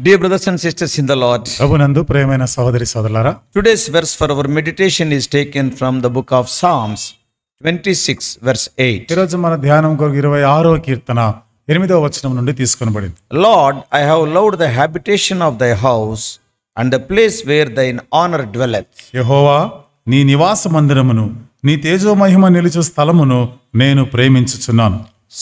Dear brothers and sisters in the Lord, ప్రభునందు ప్రియమైన సహోదరి సోదరులారా, today's verse for our meditation is taken from the book of Psalms 26 verse 8. ఈరోజు మన ధ్యానం కొరకు 26వ కీర్తన 8వ వచనం నుండి తీసుకొనబడింది. Lord, I have loved the habitation of thy house and the place where thine honor dwelleth. యెహోవా, నీ నివాస మందిరమును, నీ తేజో మహిమ నిలుచు స్థలమును నేను ప్రేమించుచున్నాను.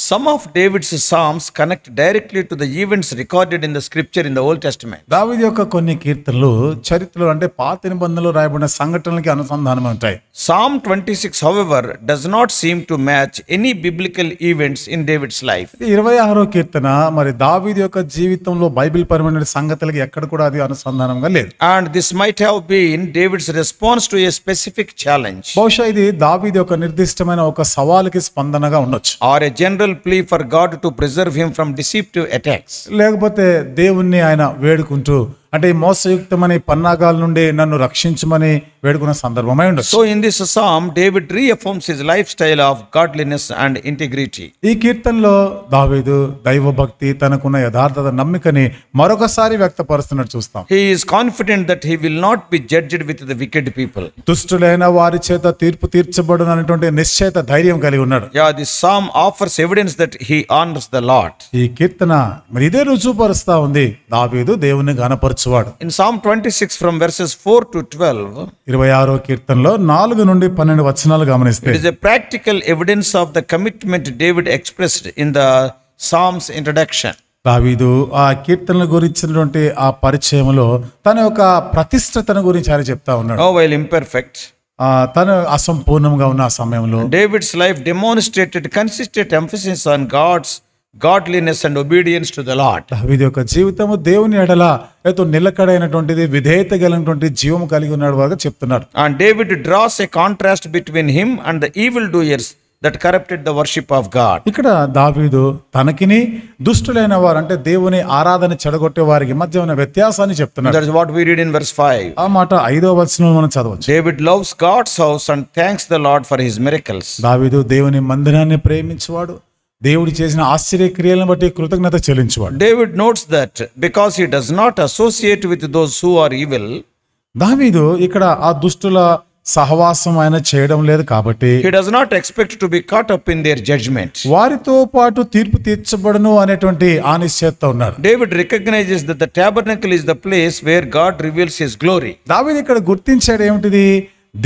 Some of David's psalms connect directly to the events recorded in the scripture in the Old Testament. దావీదు యొక్క కొన్ని కీర్తనలు చరిత్రలో అంటే పాత నిబంధనలో రాయబడిన సంఘటనలకి అనుసంధానం ఉంటాయి. Psalm 26, however, does not seem to match any biblical events in David's life. 26వ కీర్తన మరి దావీదు యొక్క జీవితంలో బైబిల్ పరమైన సంగతులకి ఎక్కడ కూడా అది అనుసంధానంగా లేదు. And this might have been David's response to a specific challenge. బహుశా ఇది దావీదు యొక్క నిర్దిష్టమైన ఒక సవాలుకి స్పందనగా ఉండొచ్చు, Or a general plea for God to preserve him from deceptive attacks. లేకపోతే దేవుణ్ణి ఆయన వేడుకుంటూ అంటే ఈ మోసయుక్తమైన పన్నాగాల నుండి నన్ను రక్షించమని వేడుకున్న సందర్భమై ఉండొచ్చు. So in this psalm, David reaffirms his lifestyle of godliness and integrity. ఈ కీర్తనలో దావీదు దైవభక్తి, తనకున్న యథార్థత, నమ్మికని మరొకసారి వ్యక్తపరుస్తున్నట్టు చూస్తాం. He is confident that he will not be judged with the wicked people. దుష్టులైన వారి చేత తీర్పు తీర్చబడును అనేటువంటి నిశ్చయిత ధైర్యం కలిగి ఉన్నాడు. Yeah, this psalm offers evidence that he honors the Lord. ఈ కీర్తన మరి ఇదే రుజువుపరుస్తా ఉంది, దావీదు దేవుని ఘనపరచువాడు. In Psalm 26 from verses 4 to 12, 26వ కీర్తనలో 4 నుండి 12 వచనాలు గమనిస్తే it is a practical evidence of the commitment David expressed in the Psalm's introduction. దావీదు ఆ కీర్తనల గురించినటువంటి ఆ పరిచయంలో తన యొక్క ప్రతిష్టతను గురించి ఆయన చెప్తా ఉన్నాడు. Oh, while imperfect, తను అసంపూర్ణంగా ఉన్న ఆ సమయంలో David's life demonstrated consistent emphasis on God's godliness and obedience to the Lord. దావీదు యొక్క జీవితము దేవుని ఎడల ఎంతో నిలకడైనటువంటిది, విధేయత కలిగినటువంటి జీవము కలిగి ఉన్నాడు వాగా చెప్తున్నాడు. And David draws a contrast between him and the evildoers that corrupted the worship of God. ఇక్కడ దావీదు తనకిని దుష్టులైన వారు అంటే దేవుని ఆరాధన చెడగొట్టే వారికి మధ్య ఉన్న వ్యత్యాసాన్ని చెప్తున్నాడు. That is what we read in verse 5. ఆ మాట 5వ వచనంలో మనం చదవచ్చు. David loves God's house and thanks the Lord for his miracles. దావీదు దేవుని మందిరాన్ని ప్రేమించువాడు, దేవుడు చేసిన ఆశ్చర్య క్రియలను బట్టి కృతజ్ఞత చెల్లించువాడు. David notes that because he does not associate with those who are evil, దావీదు ఇక్కడ ఆ దుష్టుల సహవాసం ఆయన చేయడం లేదు కాబట్టి he does not expect to be caught up in their judgment. వారితో పాటు తీర్పు తీర్చబడును అనేటువంటి అనిశ్చయత ఉన్నాడు. David recognizes that the tabernacle is the place where God reveals his glory. దావీదు ఇక్కడ గుర్తించాడు ఏమిటిది,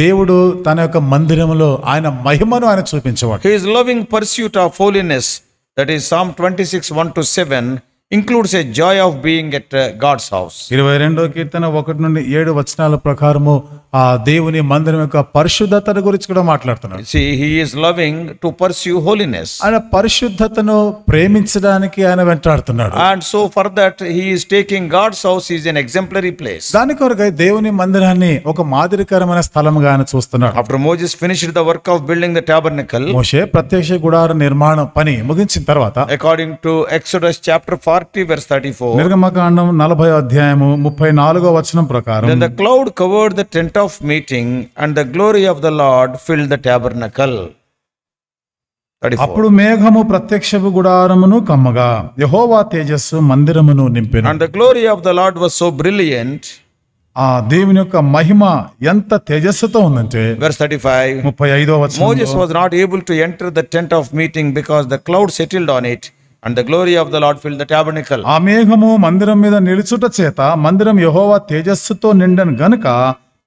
దేవుడు తన యొక్క మందిరంలో ఆయన మహిమను ఆయన చూపించేవాడు. His loving pursuit of holiness, that is Psalm 26 1 to 7, includes a joy of being at God's house. 22వ కీర్తన 1 నుండి 7 వచనాల ప్రకారము ఆ దేవుని మందిరం యొక్క పరిశుద్ధతను గురించి కూడా మాట్లాడుతున్నాడు. See, he is loving to pursue holiness. ఆయన పరిశుద్ధతను ప్రేమించడానికి ఆయన వెంటాడుతున్నాడు. And so for that he is taking God's house is an exemplary place. దాని కొరకై దేవుని మందిరాన్ని ఒక మాదిరికరమైన స్థలంగా ఆయన చూస్తున్నాడు. After Moses finished the work of building the tabernacle, మోషే ప్రత్యక్ష గుడార నిర్మాణ పని ముగించిన తర్వాత according to Exodus chapter 40 verse 34, నిర్గమకాండం 40వ అధ్యాయము 34వ వచనం ప్రకారం then the cloud covered the tent of meeting and the glory of the Lord filled the tabernacle. 34. అప్పుడు మేఘము ప్రత్యక్షపు గుడారమును కమ్మగా యెహోవా తేజస్సు మందిరమును నింపెను. And the glory of the Lord was so brilliant. ఆ దేవుని యొక్క మహిమ ఎంత తేజస్సుతో ఉందంటే Verse 35, 35వ వచనం Moses was not able to enter the tent of meeting because the cloud settled on it and the glory of the Lord filled the tabernacle. ఆ మేఘము మందిరం మీద నిలుచుట చేత మందిరం యెహోవా తేజస్సుతో నిండెను గనుక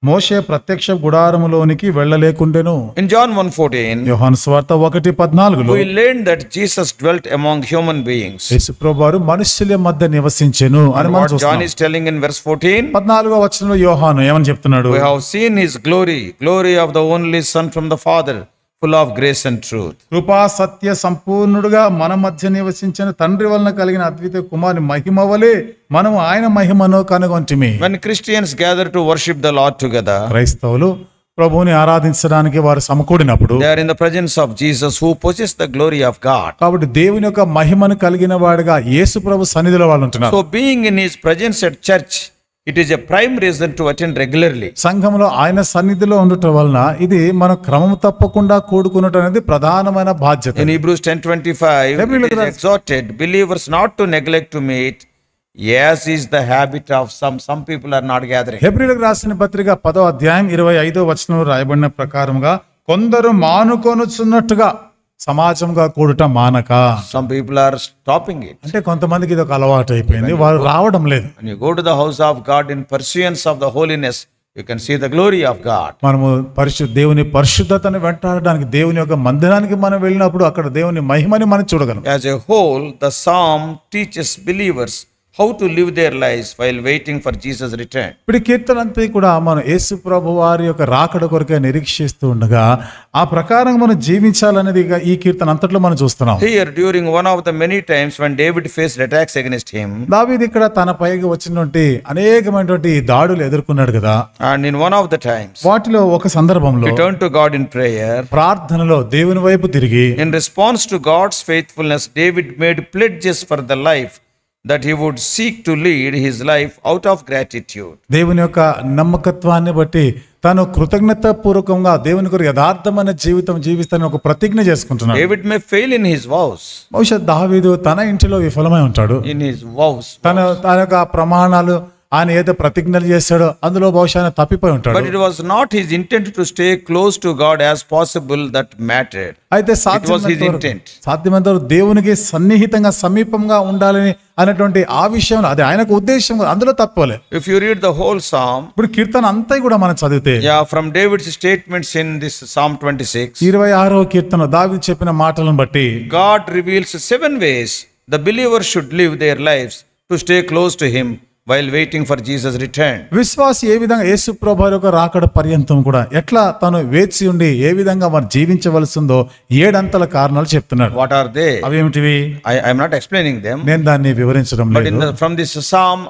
మోషే ప్రత్యక్ష గుడారములోనికి వెళ్ళలేకుండెను. In John 1:14, యోహాను సువార్త 1:14లో we learn that Jesus dwelt among human beings. యేసు ప్రభువారు మనుష్యుల మధ్య నివసించెను అని మనం What John చూస్తాం. is telling in verse 14, 14వ వచనంలో యోహాను ఏమని చెప్తున్నాడు, we have seen his glory, glory of the only Son from the Father, full of grace and truth. కృపా సత్య సంపూర్ణుడుగా మన మధ్య నివసించిన తండ్రి వలన కలిగిన అద్వితీయ కుమారుని మహిమ వలె మనం ఆయన మహిమను కనుగొంటిమి. When Christians gather to worship the Lord together, క్రైస్తవులు ప్రభువుని ఆరాధించడానికి వారు సమకూడినప్పుడు they are in the presence of Jesus who possesses the glory of God. కాబట్టి దేవుని యొక్క మహిమను కలిగిన వాడుగా యేసు ప్రభు సన్నిధిలో వాళ్ళు ఉంటున్నారు. So being in his presence at church, it is a prime reason to attend regularly. సంఘంలో ఆయన సన్నిధిలో ఉండటం వలన ఇది మనం క్రమం తప్పకుండా కూడుకున్నట్టు అనేది ప్రధానమైన బాధ్యత. In Hebrews 10:25, it is exhorted believers not to neglect to meet As is the habit of some people are not gathering. హెబ్రీయులకు రాసిన పత్రిక 10వ అధ్యాయం 25వ వచనంలో రాయబడిన ప్రకారముగా కొందరు మానుకొనుచున్నట్టుగా సమాజంగా కూడుట మానక. Some people are stopping it. అంటే కొంతమందికి ఇది ఒక అలవాటు అయిపోయింది, వారు రావడం లేదు. When you go to the house of God in pursuance of the holiness, you can see the glory of God. మనము దేవుని పరిశుద్ధతను వెంటాడడానికి దేవుని యొక్క మందిరానికి మనం వెళ్ళినప్పుడు అక్కడ దేవుని మహిమని మనం చూడగలం. As a whole, the psalm teaches believers how to live their lives while waiting for Jesus' return. ఇప్పుడు కీర్తన అంతా కూడా మనం యేసు ప్రభు వారి యొక్క రాకడ కొరకే నిరీక్షిస్తూ ఉండగా ఆ ప్రకారం మనం జీవించాలనేది ఈ కీర్తన అంతట్లో మనం చూస్తున్నాం. Here, during one of the many times when David faced attacks against him, దావీదు ఇక్కడ తన పైకి వచ్చినటువంటి అనేకమైనటువంటి దాడులు ఎదుర్కొన్నాడు కదా. and in one of the times, వాటిలో ఒక సందర్భంలో he turned to God in prayer. ప్రార్థనలో దేవుని వైపు తిరిగి In response to God's faithfulness, David made pledges for the life that he would seek to lead his life out of gratitude. దేవుని యొక్క నమ్మకత్వాన్ని బట్టి తాను కృతజ్ఞత పూర్వకంగా దేవుని కొరకు యథార్థమైన జీవితం జీవిస్తానని ఒక ప్రతిజ్ఞ చేసుకుంటున్నాడు. David may fail in his vows. బహుశా దావీదు తన ఇంటిలో విఫలమై ఉంటాడు. In his vows. తన యొక్క ప్రమాణాలు ఆయన ఏదో ప్రతిజ్ఞలు చేశాడో అందులో బహుశా ఆయన తప్పిపోయి ఉంటాడు. But it was not his intent to stay close to God as possible that mattered. అయితే సాధ్యమైనంత వరకు దేవునికి సన్నిహితంగా సమీపంగా ఉండాలని అనేటువంటి ఆ విషయంలో అది ఆయనకు ఉద్దేశం, అందులో తప్పలే. If you read the whole psalm, ఇప్పుడు కీర్తన అంతా కూడా మనం చదివితే from David's statements in this Psalm 26, 26వ కీర్తన దావీదు చెప్పిన మాటలను బట్టి God reveals 7 ways the believer should live their lives to stay close to him while waiting for Jesus' return. విశ్వాసి ఏ విధంగా యేసు ప్రభువు యొక్క రాకడ పర్యంతం కూడా ఎట్లా తను వేచి ఉండి ఏ విధంగా మరి జీవించవలసిందో 7 అంతల కారణాలు చెప్తున్నాడు. What are they? అవేమిటివి? I am not explaining them. నేను దాన్ని వివరించడం లేదు. But from this psalm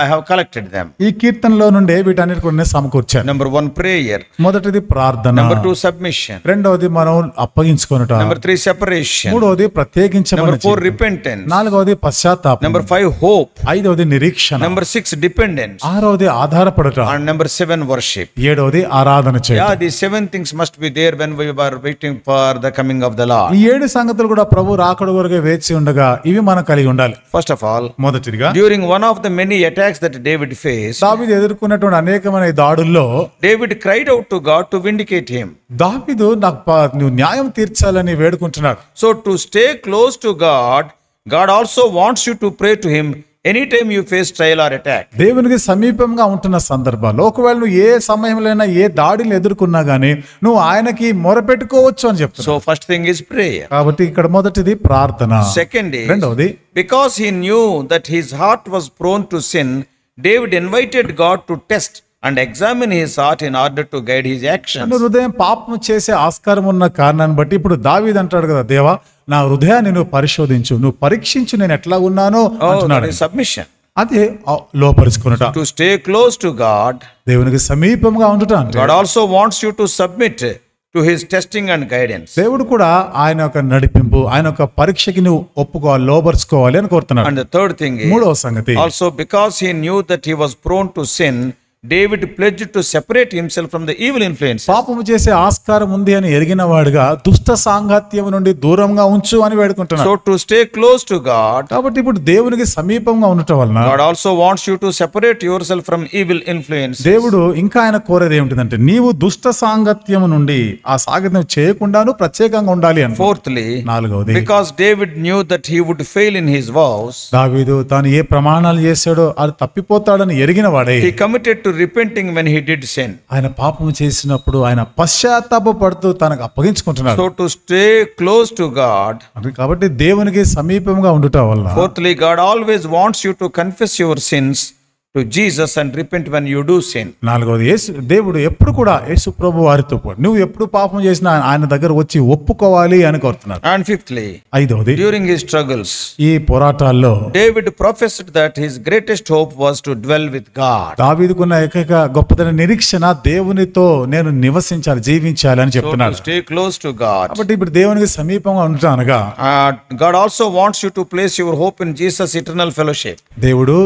I have collected them. ఈ కీర్తనలో నుండి వీటన్నిటి కూడా నేను సమకూర్చాను. Number 1, prayer. మొదటిది ప్రార్థన. Number 2, submission. రెండవది మనం అప్పగించుకొనుట. Number 3, separation. మూడవది ప్రత్యేకించబడిన. Number 4, repentance. నాలుగవది పశ్చాత్తాపం. Number 5, hope. ఐదవది నిరీక్షణ. Number 6, dependence. ఆరవది ఆధారపడుట. And number 7, worship. ఏడవది ఆరాధన చేయడం. Yeah, these 7 things must be there when we were waiting for the coming of the Lord. ఈ 7 సంగతులు కూడా ప్రభు రాకడ కొరకే వేచి ఉండగా ఇవి మనం కలిగి ఉండాలి. First of all, మొదటిగా during one of the many attacks that David faced, దావీదు ఎదుర్కొన్నటువంటి అనేకమైన దాడుల్లో David cried out to God to vindicate him. దావీదు నువ్వు న్యాయం తీర్చాలని వేడుకుంటున్నాడు. So to stay close to God, God also wants you to pray to him anytime you face trial or attack. దేవునికి సమీపంగా ఉంటున్న సందర్భాల్లో ఒకవేళ నువ్వు ఏ సమయంలోనైనా ఏ దాడిని ఎదుర్కొన్నా గానీ నువ్వు ఆయనకి మొరపెట్టుకోవచ్చు అని చెప్తాడు. So first thing is prayer. కాబట్టి ఇక్కడ మొదటిది ప్రార్థన. Second is, రెండవది, because he knew that his heart was prone to sin, David invited God to test and examine his heart in order to guide his actions. హృదయం పాపం చేసే ఆస్కారం ఉన్న కారణాన్ని బట్టి ఇప్పుడు దావీదు అంటాడు కదా, దేవా నా హృదయాన్ని నువ్వు పరిశోధించు, నువ్వు పరీక్షించు నేను ఎట్లా ఉన్నానో అంటున్నాడు. Submission. అదే లోపరుచుకున్నట. To stay close to God, దేవునికి సమీపంగా ఉండుట అంటే God also wants you to submit to his testing and guidance. దేవుడు కూడా ఆయన యొక్క నడిపింపు, ఆయన యొక్క పరీక్షకి నువ్వు ఒప్పుకోవాలి, లోపరుచుకోవాలి అని కోరుతున్నాడు. And the third thing is, మూడవ సంగతి, also because he knew that he was prone to sin, David pledged to separate himself from the evil influences. పాపము చేసే ఆస్కారం ఉంది అని ఎరిగిన వాడుగా దుష్ట సాంగత్యం నుండి దూరంగా ఉంచు అని వేడుకుంటున్నాడు. So to stay close to God, కాబట్టి ఇప్పుడు దేవునికి సమీపంగా ఉండటం వలన God also wants you to separate yourself from evil influences. దేవుడు ఇంకా ఆయన కోరేది ఏమిటంటే నీవు దుష్ట సాంగత్యం నుండి ఆ సాంగత్యం చేయకుండాను ప్రత్యేకంగా ఉండాలి అని. Fourthly, నాలుగవది, because David knew that he would fail in his vows, దావీదు తాను ఏ ప్రమాణాలు చేశాడో అది తప్పిపోతాడని ఎరిగిన వాడే he committed to repenting when he did sin. ఆయన పాపం చేసినప్పుడు ఆయన పశ్చాత్తాపపడుతూ తనకు అప్పగించుకుంటున్నాడు. So to stay close to God, కాబట్టి దేవునికి సమీపంగా ఉండుట వల్ల. Fourthly, God always wants you to confess your sins to Jesus and repent when you do sin. నాలుగవది, దేవుడు ఎప్పుడు కూడా యేసు ప్రభు వారితో నువ్వు ఎప్పుడు పాపం చేసినా ఆయన దగ్గర వచ్చి ఒప్పుకోవాలి అని కోరుతున్నాడు. And fifthly, ఐదవది, during his struggles, ఈ పోరాటాల్లో David professed that his greatest hope was to dwell with God. దావీదుకున్న ఏకైక గొప్పదైన నిరీక్షణ దేవునితో నేను నివసించాలి, జీవించాలి అని చెప్తున్నాడు. So to stay close to God. కాబట్టి ఇప్పుడు దేవునికి సమీపంగా ఉండటం అనగా God also wants you to place your hope in Jesus' eternal fellowship. దేవుడు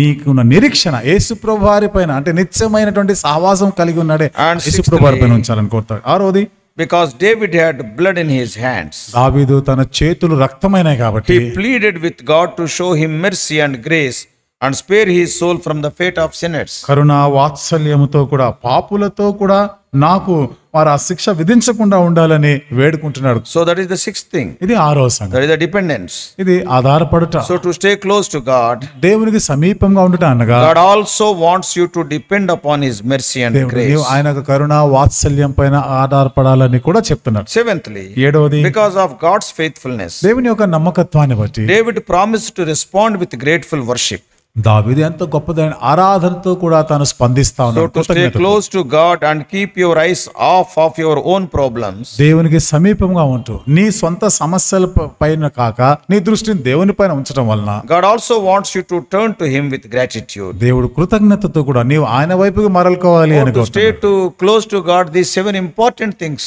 నీకున్న నిరీక్షణ యేసు ప్రభు వారి పైన అంటే నిత్యమైనటువంటి సహవాసం కలిగి ఉన్నాడే యేసు ప్రభు వారి పైన ఉంచాలని కోరుతాడు. ఆరోది, because David had blood in his hands. దావీదు తన చేతులు రక్తమైనాయి కాబట్టి He pleaded with God to show him mercy and grace and spare his soul from the fate of sinners. కరుణ వాత్సల్యముతో కూడా పాపులతో కూడా నాకు వారు ఆ శిక్ష విధించకుండా ఉండాలని వేడుకుంటున్నాడు. So that is the sixth thing. ఇది ఆరో సంగతి. That is the dependence. ఇది ఆధారపడుట. So to stay close to God, దేవునికి సమీపంగా ఉండుట అనగా God also wants you to depend upon his mercy and దేవుడు grace. నీవు ఆయన కరుణ వాత్సల్యం పైన ఆధారపడాలని కూడా చెప్తున్నాడు. Seventhly, ఏడవది, because of God's faithfulness, దేవుని యొక్క నమ్మకత్వాన్ని బట్టి David promised to respond with grateful worship. దావీదు ఎంతో గొప్పదైన ఆరాధనతో కూడా తాను స్పందిస్తా So ఉన్నాడు. to stay close to God and keep your eyes off of your own problems, దేవునికి సమీపంగా ఉంటూ నీ సొంత సమస్యల పైన కాక నీ దృష్టిని దేవుని పైన ఉంచడం వలన God also wants you to turn to him with gratitude. దేవుడు కృతజ్ఞతతో కూడా నీవు ఆయన వైపుకి మరలుకోవాలి అని To stay to close to God, these 7 important things.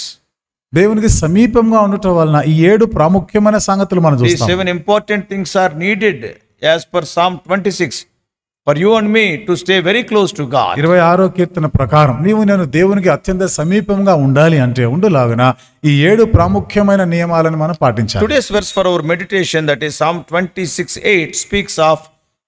దేవునికి సమీపంగా ఉండటం వలన ఈ 7 ప్రాముఖ్యమైన సంగతులు మనం These చూస్తాం. 7 important things are needed as per Psalm 26 for you and me to stay very close to God. 26వ కీర్తన ప్రకారం నీవు నేను దేవునికి అత్యంత సమీపంగా ఉండాలి అంటే ఉండులాగున ఈ 7 ప్రాముఖ్యమైన నియమాలను మనం పాటించాలి. Today's verse for our meditation, that is Psalm 26:8, speaks of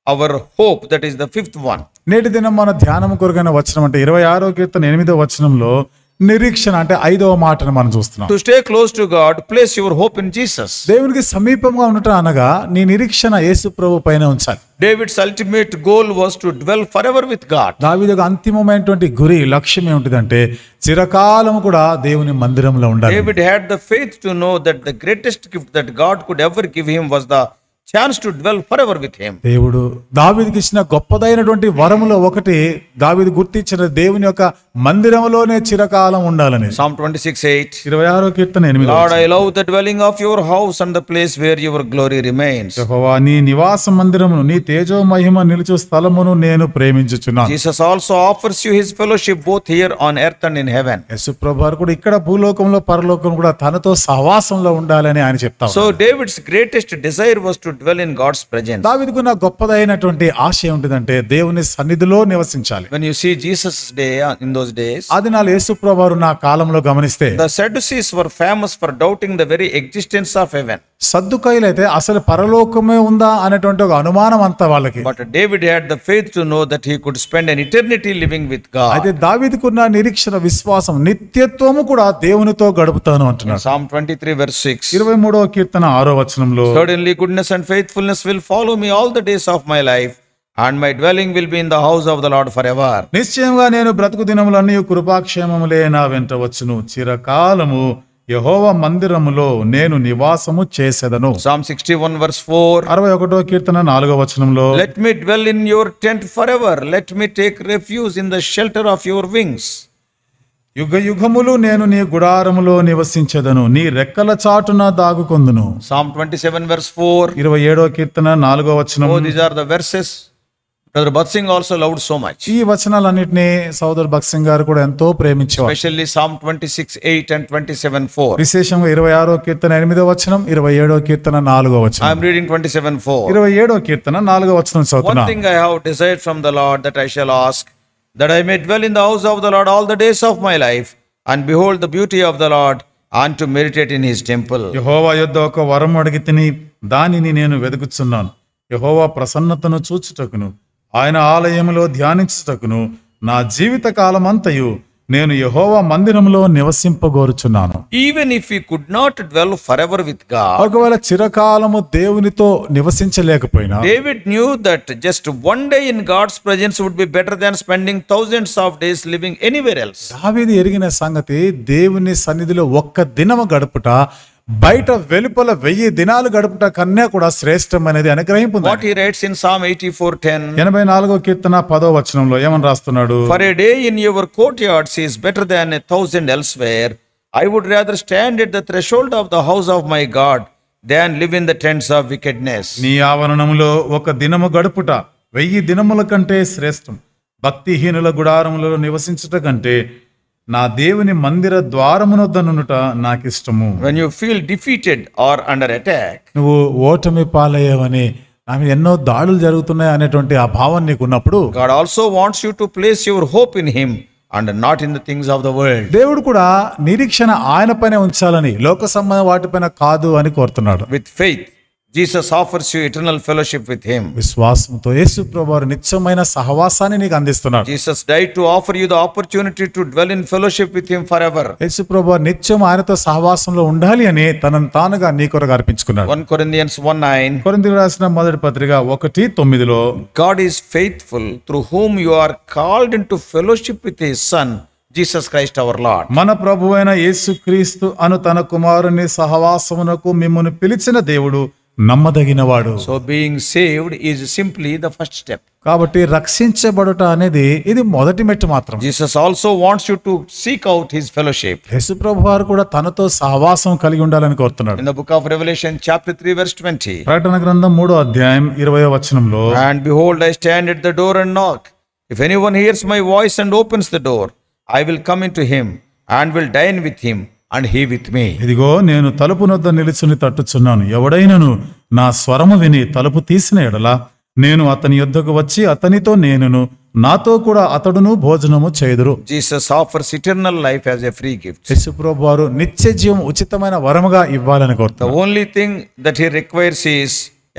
our hope, that is the 5th one. నేటి దినం మన ధ్యానం కొరకైన వచనం అంటే 26వ కీర్తన 8వ వచనంలో నిరీక్షణ అంటే 5వ మాటను మనం చూస్తున్నాం. To stay close to God, place your hope in Jesus. దేవునికి సమీపంగా ఉండటం అనగా నీ నిరీక్షణ యేసు ప్రభు పైన ఉంచాలి. David's ultimate goal was to dwell forever with God. దావీదు యొక్క అంతిమమైనటువంటి గురి లక్ష్యం ఏమిటిదంటే చిరకాలం కూడా దేవుని మందిరంలో ఉండాలి. David had the faith to know that the greatest gift that God could ever give him was the chance to dwell forever with him. దేవుడు దావీదుకి ఇచ్చిన గొప్పదైనటువంటి వరములో ఒకటి దావీదు గుర్తించిన దేవుని యొక్క మందిరంలోనే చిరకాలం ఉండాలని. Psalm 26:8. 26వ కీర్తన 8వ Lord, I love the dwelling of your house and the place where your glory remains. యెహోవా నీ నివాస మందిరమును నీ తేజో మహిమ నిలుచు స్థలమును నేను ప్రేమించుచున్నాను. Jesus also offers you his fellowship both here on earth and in heaven. యేసు ప్రభువారు కూడా ఇక్కడ భూలోకంలో పరలోకం కూడా తనతో సహవాసంలో ఉండాలని ఆయన చెప్తారు. So David's greatest desire was to dwell in God's presence. దావీదుకున్న గొప్పదైనటువంటి ఆశ ఏమిటిదంటే దేవుని సన్నిధిలో నివసించాలి. When you see Jesus' day in those days, అది నా యేసు ప్రభువారు నా కాలంలో గమనిస్తే the Sadducees were famous for doubting the very existence of heaven. సద్దుకాయులైతే అసలు పరలోకమే ఉందా అనేటువంటి ఒక అనుమానం అంతా వాళ్ళకి. But David had the faith to know that he could spend an eternity living with అయితే God. దావీదుకున్న నిరీక్షణ విశ్వాసం నిత్యత్వము కూడా దేవునితో గడుపుతాను అంటున్నాడు. Psalm 23 verse 6. 23వ కీర్తన 6వ వచనంలో Certainly goodness and faithfulness will follow me all the days of my life, and my dwelling will be in the house of the Lord forever. నిశ్చయంగా నేను బ్రతుకు దినములన్నీ కృపాక్షేమములే నా వెంట వచ్చును, చిరకాలము యెహోవా మందిరములో నేను నివాసము చేసెదను. Psalm 61 verse 4. 61వ కీర్తన 4వ వచనంలో Let me dwell in your tent forever. Let me take refuge in the shelter of your wings. యుగ యుగములు నేను నీ గుడారములో నివసించెదను, నీ రెక్కల చాటున దాగుకొందును. Psalm 27 verse 4. 27వ కీర్తన 4వ వచనం. Oh, these are the verses Brother Bhat Singh also loved so much. ఈ వచనాలన్నిటినీ సోదర్ భగత్ సింగ్ గారు కూడా ఎంతో ప్రేమించేవారు. Especially Psalm 26:8 and 27:4. విశేషంగా 26వ కీర్తన 8వ వచనం, 27వ కీర్తన 4వ వచనం. I am reading 27:4. 27వ కీర్తన 4వ వచనం One చదువుతున్నా. thing I have desired from the Lord, that I shall ask, that I may dwell in the house of the Lord all the days of my life, and behold the beauty of the Lord, and to meditate in his temple. యెహోవా యొద్ద ఒక వరం అడిగితిని, దానిని నేను వెదుకుచున్నాను. యెహోవా ప్రసన్నతను చూచుటకును ఆయన ఆలయములో ధ్యానించుటకును నా జీవిత కాలమంతయు నేను యెహోవా మందిరములో నివసింపగోరుచున్నాను. Even if we could not dwell forever with God, ఒకవేళ చిరకాలము దేవునితో నివసించలేకపోయినా David knew that just one day in God's presence would be better than spending thousands of days living anywhere else. దావీదు ఎరిగిన సంగతి దేవుని సన్నిధిలో ఒక్క దినము గడుపుట బయట వెలుపల 1000 దినాలు గడుపుట కన్నా కూడా శ్రేష్టమైనది అని గ్రహింపుంది. What he writes in Psalm 84:10. 84వ కీర్తన 10వ వచనంలో ఏమని రాస్తున్నాడు? For a day in your courtyards is better than 1,000 elsewhere. I would rather stand at the threshold of the house of my God than live in the tents of wickedness. నీ ఆవరణములో ఒక దినము గడుపుట 1000 దినముల కంటే శ్రేష్టం. భక్తిహీనుల గుడారములలో నివసించుట కంటే నా దేవుని మందిర ద్వారమునొద్దనుట నాకిష్టము. When you feel defeated or under attack, నువ్వు ఓటమి పాలయ్యావని నా మీద ఎన్నో దాడులు జరుగుతున్నాయి అనేటువంటి ఆ భావం నీకున్నప్పుడు God also wants you to place your hope in him and not in the things of the world. దేవుడు కూడా నిరీక్షణ ఆయన పైన ఉంచాలని, లోక సంబంధ వాటిపైన కాదు అని కోరుతున్నాడు. With faith, Jesus offers you eternal fellowship with him. విశ్వాసంతో యేసు ప్రభువారు నిత్యమైన సహవాసాన్ని నీకు అందిస్తున్నాడు. Jesus died to offer you the opportunity to dwell in fellowship with him forever. యేసు ప్రభువారు నిత్యం ఆయనతో సహవాసంలో ఉండాలి అని తనను తానుగా నీ కొరకు అర్పించుకున్నాడు. 1 Corinthians 1:9. కొరింథీయులకు రాసిన మొదటి పత్రిక 1:9 God is faithful, through whom you are called into fellowship with his son, Jesus Christ our Lord. మన ప్రభువైన యేసుక్రీస్తు అను తన కుమారుని సహవాసమునకు మిమ్మును పిలిచిన దేవుడు నమ్మదగినవాడు. So being saved is simply the first step. కాబట్టి రక్షించబడుట అనేది ఇది మొదటి మెట్టు మాత్రం. Jesus also wants you to seek out his fellowship. యేసు ప్రభువారు కూడా తనతో సహవాసం కలిగి ఉండాలని కోరుతున్నాడు. In the book of Revelation chapter 3 verse 20. ప్రకటన గ్రంథం 3:20 And behold, I stand at the door and knock. If anyone hears my voice and opens the door, I will come into him and will dine with him and he with me. ఇదిగో నేను తలుపు నొద్ద నిలుచుని తట్టుచున్నాను. ఎవడైనను నా స్వరము విని తలుపు తీసిన ఎడల నేను అతని యొద్దకు వచ్చి అతనితో నేనును, నాతో కూడా అతడును భోజనము చేయుదురు. Jesus offers eternal life as a free gift. యేసు ప్రభువారు నిత్య జీవం ఉచితమైన వరముగా ఇవ్వాలని The కోరుతున్నాడు. only thing that he requires is,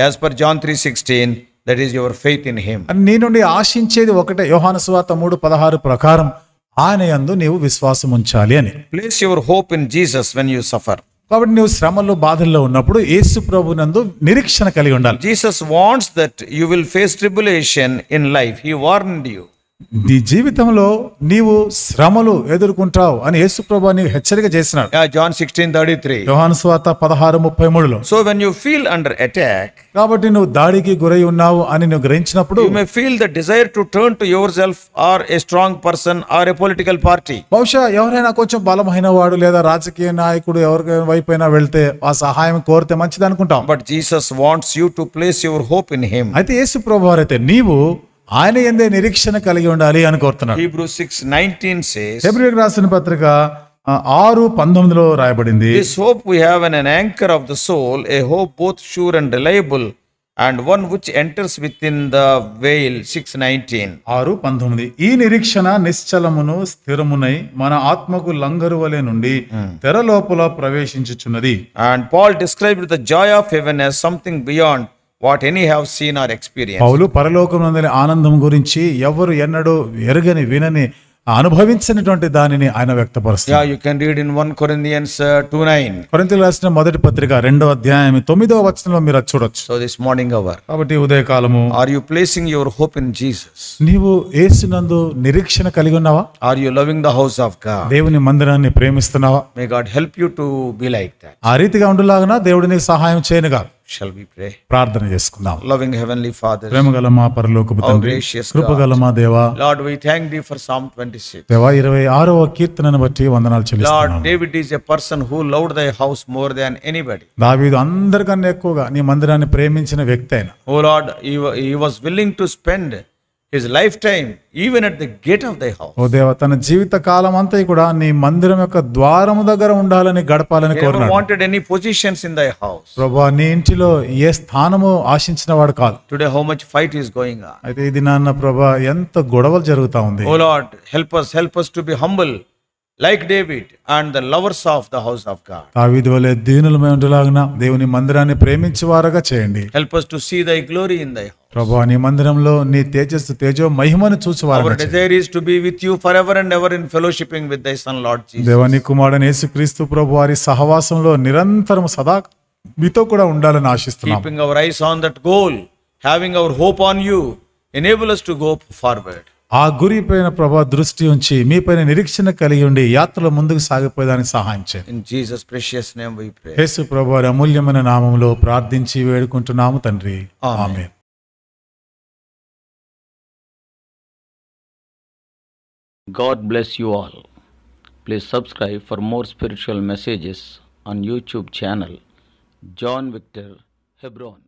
as per John 3:16, that is your faith in him. నీ నుండి ఆశించేది ఒకటే, యోహాను సువార్త 3:16 ప్రకారం ఆయన యందు నీవు విశ్వాసం ఉంచాలి అని. Place your hope in Jesus when you suffer. కాబట్టి నువ్వు శ్రమల్లో బాధల్లో ఉన్నప్పుడు యేసు ప్రభునందు నిరీక్షణ కలిగి ఉండాలి. Jesus wants that you will face tribulation in life. He warned you. నీ జీవితంలో నీవు శ్రమలు ఎదుర్కొంటావు అని యేసు ప్రభువు నీకు హెచ్చరిక చేసినాడు. John 16:33. యోహాను సువార్త 16:33 So when you feel under attack, కాబట్టి నువ్వు దాడికి గురై ఉన్నావు అని నువ్వు గ్రహించినప్పుడు you may feel the desire to turn to yourself or a strong person or a political party. బహుశా ఎవరైనా కొంచెం బలమైన వాడు లేదా రాజకీయ నాయకుడు ఎవరి వైపైనా వెళ్తే ఆ సహాయం కోరితే మంచిది అనుకుంటాం. But Jesus wants you to place your hope in him. అయితే యేసు ప్రభువారు అయితే నీవు ఆయన యందే నిరీక్షణ కలిగి ఉండాలి అని కోరుతున్నాడు. Hebrews 6:19 says, హెబ్రీయులకు రాసిన పత్రిక 6:19 రాయబడింది. This hope we have in an anchor of the soul, a hope both sure and reliable, and one which enters within the veil. 6:19. 6:19 ఈ నిరీక్షణ నిశ్చలమును స్థిరమునై మన ఆత్మకు లంగరు వలె నుండి తెర లోపల ప్రవేశించుచున్నది. And Paul described the joy of heaven as something beyond what any have seen or experienced. పౌలు పరలోకమునందలి ఆనందం గురించి ఎవరు ఎన్నడూ ఎరగని వినని అనుభవించినటువంటి దానిని ఆయన వ్యక్తపరుస్తారు. Yeah, you can read in 1 Corinthians 2:9. కొరింథీయులకు రాసిన మొదటి పత్రిక 2:9 మీరు అది చూడొచ్చు. So this morning hour, కాబట్టి ఉదయకాలము are you placing your hope in Jesus? నీవు యేసునందు నిరీక్షణ కలిగి ఉన్నావా? Are you loving the house of God? దేవుని మందిరాన్ని ప్రేమిస్తున్నావా? May God help you to be like that. ఆ రీతిగా ఉండులాగున దేవుడు నీకు సహాయం చేయనుగా. Shall we pray? ప్రార్థన చేసుకుందాం. Loving Heavenly Father, ప్రేమగల మా పరలోకపు తండ్రి, gracious God. కృపగల మా దేవా, Lord, we thank thee for Psalm 26. దేవా 26వ కీర్తనను బట్టి వందనాలు Lord, చెల్లిస్తున్నాము. David is a person who loved thy house more than anybody. దావీదు అందరికన్నా ఎక్కువగా నీ మందిరాన్ని ప్రేమించిన వ్యక్తి ఆయన. Oh Lord, he was willing to spend his lifetime even at the gate of thy house. ఓ దేవా, తన జీవిత కాలం అంతా కూడా నీ మందిరం యొక్క ద్వారము దగ్గర ఉండాలని గడపాలని He never కోరినాడు. wanted any positions in thy house. ప్రభువా, నీ ఇంటిలో ఏ స్థానము ఆశించిన వాడు కాదు. Today how much fight is going on. అయితే ఇది నాన్న ప్రభా ఎంత గొడవలు జరుగుతా ఉంది. Oh Lord, help us to be humble like David and the lovers of the house of God. దావీదు వలె దీనులమై ఉండలాగున దేవుని మందిరాన్ని ప్రేమించువారుగా చేయండి. Help us to see thy glory in thy house. ప్రభువా, నీ మందిరంలో నీ తేజో మహిమను చూచువారుగా Our చేయండి. desire is to be with you forever and ever in fellowshipping with thy son Lord Jesus. దేవా, నీ కుమారుడైన యేసుక్రీస్తు ప్రభు వారి సహవాసంలో నిరంతరం సదా మీతో కూడా ఉండాలని ఆశిస్తున్నాం. Keeping our eyes on that goal, having our hope on you, enable us to go forward. ఆ గురి పైన ప్రభా దృష్టి ఉంచి మీపైన నిరీక్షణ కలిగి ఉండి యాత్రలో ముందుకు సాగిపోయేదానికి సహాయం చేయండి. In Jesus' precious name we pray. యేసు ప్రభు వారి అమూల్యమైన నామములో ప్రార్థించి వేడుకుంటున్నాము తండ్రి. ఆమేన్. God bless you all. Please subscribe for more spiritual messages on YouTube channel John Victor Hebron.